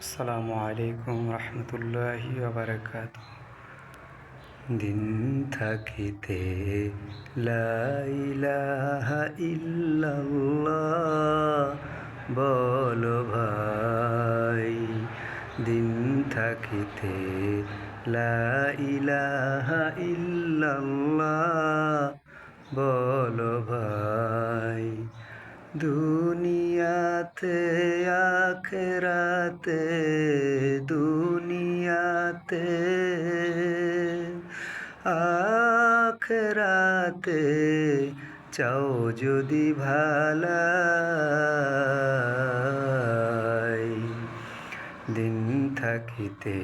আসসালামু আলাইকুম রহমতুল্লাহি ওয়া দিন থাকিতে লা ইলাহা ইল্লাল্লাহ বলো ভাই, দিন থাকিতে লা ইলাহা ইল্লাল্লাহ বলো ভাই। দুনিয়াতে আখেরাতে, দুনিয়াতে আখেরাতে চাও যদি ভালাই, দিন থাকিতে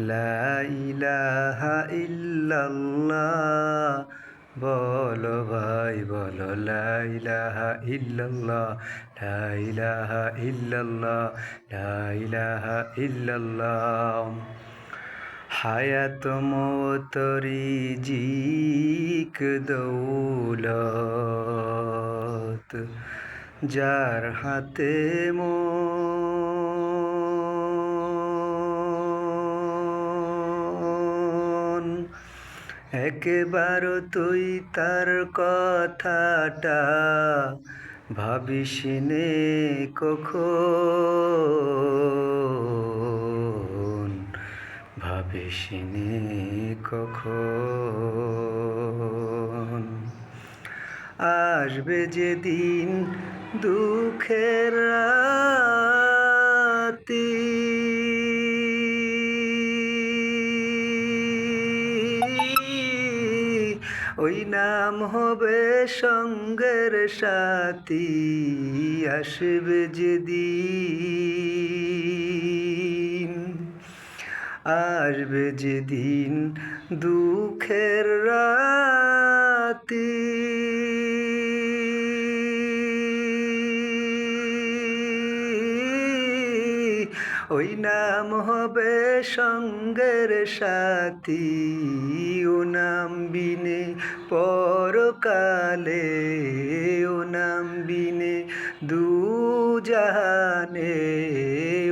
লা ইলাহা ইল্লাল্লাহ বলো ভাই বলো, লা ইলাহা ইল্লাল্লাহ, লা ইলাহা ইল্লাল্লাহ, লা ইলাহা ইল্লাল্লাহ। হায়াত মওত রিজিক দৌলত যার হাতে মন, একবার তুই তার কথাটা ভাবিস নে কখন, ভাবিস নে কখন। আসবে যেদিন দুঃখের রাতি, ওই নাম হবে সঙ্গের সাথী। আসবে যেদিন, আসবে যেদিন দুঃখের রাতি, ওই নাম হবে সঙ্গের সাথী। ও নাম বিনে পরকালে, ও নাম বিনে দুজাহানে,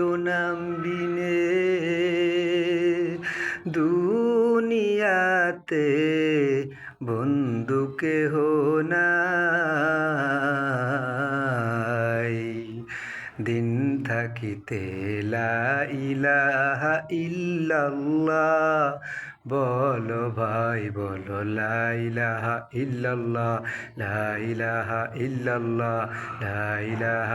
ও নাম বিনে দুনিয়াতে বন্ধু কেহ নাই। দিন থাকিতে লা ইলাহা ইল্লাল্লাহ বলো ভাই বলো, লা ইলাহা ইল্লাল্লাহ, লা ইলাহা ইল্লাল্লাহ, লা ইলাহা